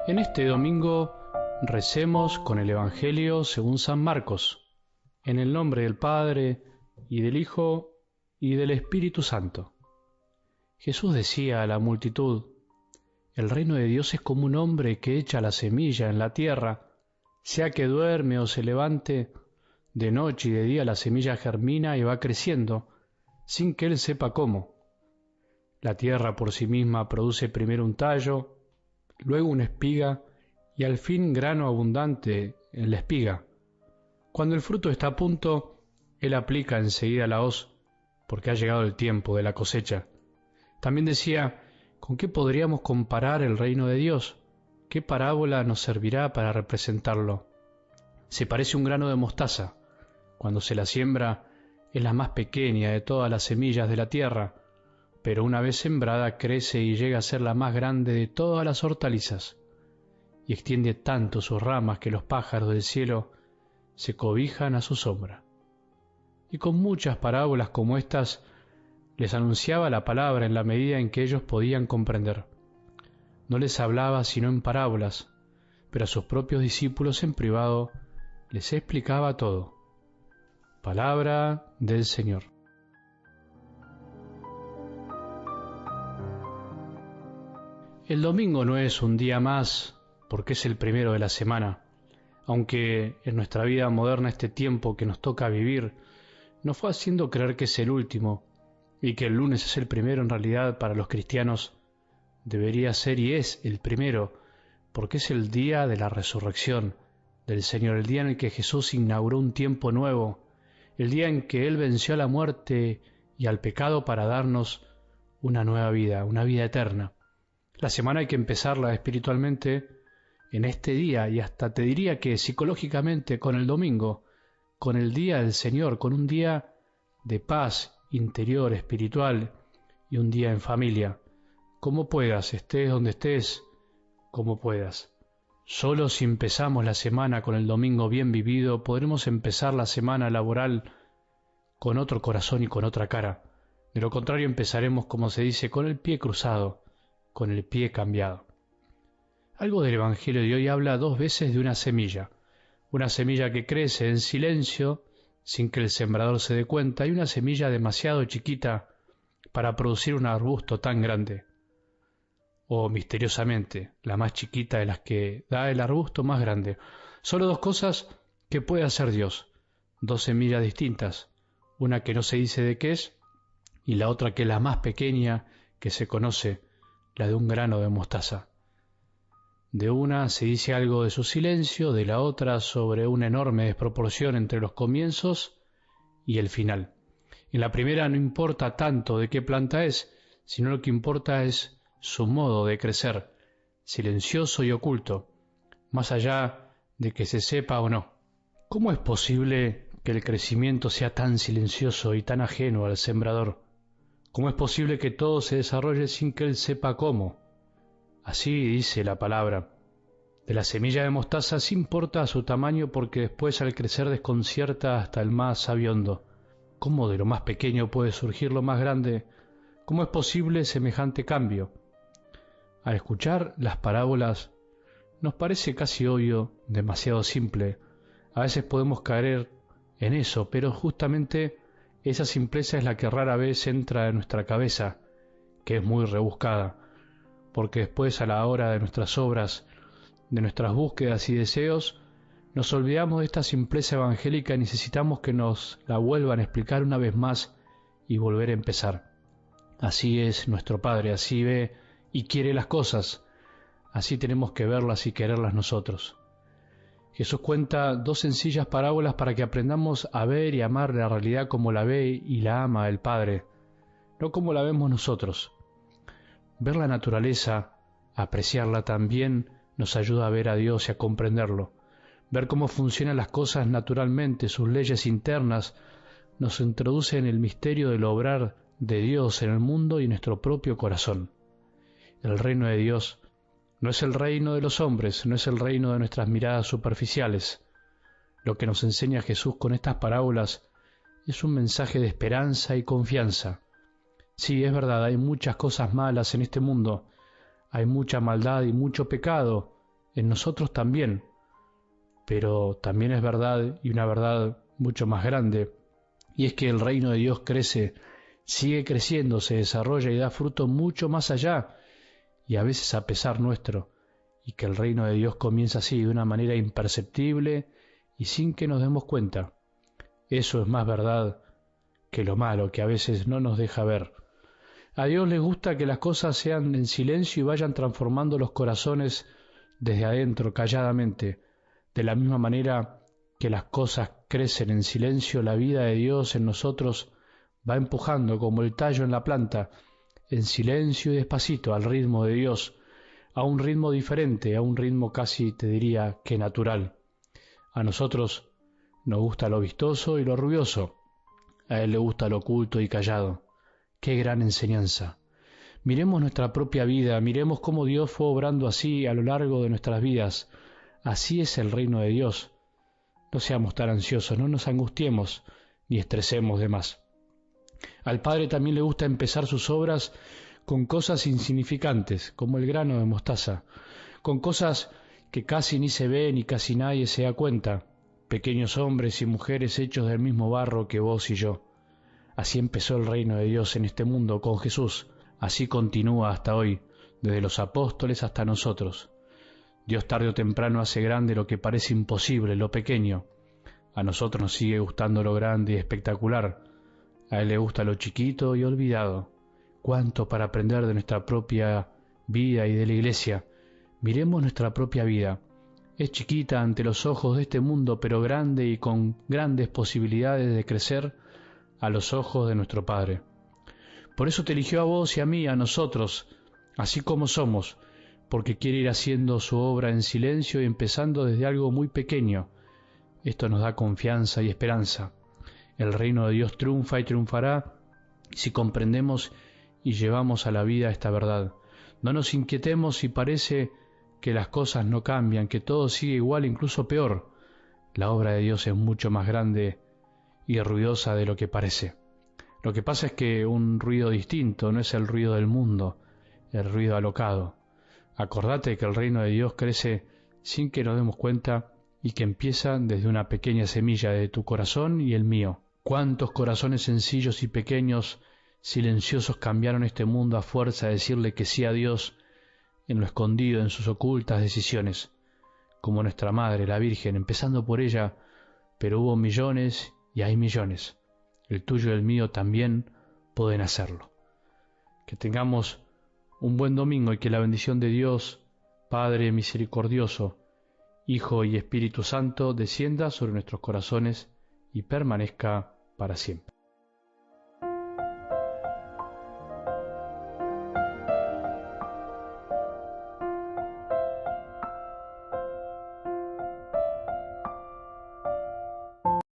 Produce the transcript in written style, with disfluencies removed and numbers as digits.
En este domingo recemos con el Evangelio según San Marcos, en el nombre del Padre, y del Hijo, y del Espíritu Santo. Jesús decía a la multitud: el reino de Dios es como un hombre que echa la semilla en la tierra, sea que duerme o se levante, de noche y de día la semilla germina y va creciendo, sin que él sepa cómo. La tierra por sí misma produce primero un tallo, luego una espiga y al fin grano abundante en la espiga. Cuando el fruto está a punto, él aplica enseguida la hoz, porque ha llegado el tiempo de la cosecha. También decía: ¿con qué podríamos comparar el reino de Dios? ¿Qué parábola nos servirá para representarlo? Se parece a un grano de mostaza. Cuando se la siembra, es la más pequeña de todas las semillas de la tierra, pero una vez sembrada crece y llega a ser la más grande de todas las hortalizas, y extiende tanto sus ramas que los pájaros del cielo se cobijan a su sombra. Y con muchas parábolas como estas les anunciaba la palabra en la medida en que ellos podían comprender. No les hablaba sino en parábolas, pero a sus propios discípulos en privado les explicaba todo. Palabra del Señor. El domingo no es un día más porque es el primero de la semana, aunque en nuestra vida moderna este tiempo que nos toca vivir nos fue haciendo creer que es el último y que el lunes es el primero. En realidad, para los cristianos debería ser y es el primero, porque es el día de la resurrección del Señor, el día en el que Jesús inauguró un tiempo nuevo, el día en que Él venció a la muerte y al pecado para darnos una nueva vida, una vida eterna. La semana hay que empezarla espiritualmente en este día, y hasta te diría que psicológicamente con el domingo, con el día del Señor, con un día de paz interior, espiritual, y un día en familia. Como puedas, estés donde estés, como puedas. Solo si empezamos la semana con el domingo bien vivido, podremos empezar la semana laboral con otro corazón y con otra cara. De lo contrario, empezaremos, como se dice, con el pie cruzado, con el pie cambiado. Algo del Evangelio de hoy habla 2 veces de una semilla que crece en silencio sin que el sembrador se dé cuenta, y una semilla demasiado chiquita para producir un arbusto tan grande. O misteriosamente, la más chiquita de las que da el arbusto más grande. Solo 2 cosas que puede hacer Dios, 2 semillas distintas, una que no se dice de qué es, y la otra que es la más pequeña que se conoce, la de un grano de mostaza. De una se dice algo de su silencio, de la otra sobre una enorme desproporción entre los comienzos y el final. En la primera no importa tanto de qué planta es, sino lo que importa es su modo de crecer, silencioso y oculto, más allá de que se sepa o no. ¿Cómo es posible que el crecimiento sea tan silencioso y tan ajeno al sembrador? ¿Cómo es posible que todo se desarrolle sin que él sepa cómo? Así dice la palabra. De la semilla de mostaza sí importa su tamaño, porque después al crecer desconcierta hasta el más sabiondo. ¿Cómo de lo más pequeño puede surgir lo más grande? ¿Cómo es posible semejante cambio? Al escuchar las parábolas nos parece casi obvio, demasiado simple. A veces podemos caer en eso, pero justamente esa simpleza es la que rara vez entra en nuestra cabeza, que es muy rebuscada, porque después, a la hora de nuestras obras, de nuestras búsquedas y deseos, nos olvidamos de esta simpleza evangélica y necesitamos que nos la vuelvan a explicar una vez más y volver a empezar. Así es nuestro Padre, así ve y quiere las cosas, así tenemos que verlas y quererlas nosotros. Jesús cuenta 2 sencillas parábolas para que aprendamos a ver y amar la realidad como la ve y la ama el Padre, no como la vemos nosotros. Ver la naturaleza, apreciarla también, nos ayuda a ver a Dios y a comprenderlo. Ver cómo funcionan las cosas naturalmente, sus leyes internas, nos introduce en el misterio del obrar de Dios en el mundo y en nuestro propio corazón. El reino de Dios no es el reino de los hombres, no es el reino de nuestras miradas superficiales. Lo que nos enseña Jesús con estas parábolas es un mensaje de esperanza y confianza. Sí, es verdad, hay muchas cosas malas en este mundo, hay mucha maldad y mucho pecado en nosotros también, pero también es verdad, y una verdad mucho más grande, y es que el reino de Dios crece, sigue creciendo, se desarrolla y da fruto mucho más allá, y a veces a pesar nuestro, y que el reino de Dios comienza así, de una manera imperceptible y sin que nos demos cuenta. Eso es más verdad que lo malo, que a veces no nos deja ver. A Dios le gusta que las cosas sean en silencio y vayan transformando los corazones desde adentro, calladamente. De la misma manera que las cosas crecen en silencio, la vida de Dios en nosotros va empujando como el tallo en la planta, en silencio y despacito, al ritmo de Dios, a un ritmo diferente, a un ritmo casi, te diría, que natural. A nosotros nos gusta lo vistoso y lo ruidoso, a Él le gusta lo oculto y callado. ¡Qué gran enseñanza! Miremos nuestra propia vida, miremos cómo Dios fue obrando así a lo largo de nuestras vidas. Así es el reino de Dios. No seamos tan ansiosos, no nos angustiemos ni estresemos de más. Al Padre también le gusta empezar sus obras con cosas insignificantes, como el grano de mostaza, con cosas que casi ni se ven y casi nadie se da cuenta, pequeños hombres y mujeres hechos del mismo barro que vos y yo. Así empezó el reino de Dios en este mundo con Jesús, así continúa hasta hoy, desde los apóstoles hasta nosotros. Dios tarde o temprano hace grande lo que parece imposible, lo pequeño. A nosotros nos sigue gustando lo grande y espectacular. A Él le gusta lo chiquito y olvidado. Cuánto para aprender de nuestra propia vida y de la Iglesia. Miremos nuestra propia vida. Es chiquita ante los ojos de este mundo, pero grande y con grandes posibilidades de crecer a los ojos de nuestro Padre. Por eso te eligió a vos y a mí, a nosotros, así como somos, porque quiere ir haciendo su obra en silencio y empezando desde algo muy pequeño. Esto nos da confianza y esperanza. El reino de Dios triunfa y triunfará si comprendemos y llevamos a la vida esta verdad. No nos inquietemos si parece que las cosas no cambian, que todo sigue igual, incluso peor. La obra de Dios es mucho más grande y ruidosa de lo que parece. Lo que pasa es que un ruido distinto no es el ruido del mundo, el ruido alocado. Acordate que el reino de Dios crece sin que nos demos cuenta y que empieza desde una pequeña semilla de tu corazón y el mío. ¿Cuántos corazones sencillos y pequeños, silenciosos cambiaron este mundo a fuerza de decirle que sí a Dios en lo escondido, en sus ocultas decisiones? Como nuestra Madre, la Virgen, empezando por ella, pero hubo millones y hay millones. El tuyo y el mío también pueden hacerlo. Que tengamos un buen domingo y que la bendición de Dios, Padre misericordioso, Hijo y Espíritu Santo, descienda sobre nuestros corazones y permanezca para siempre.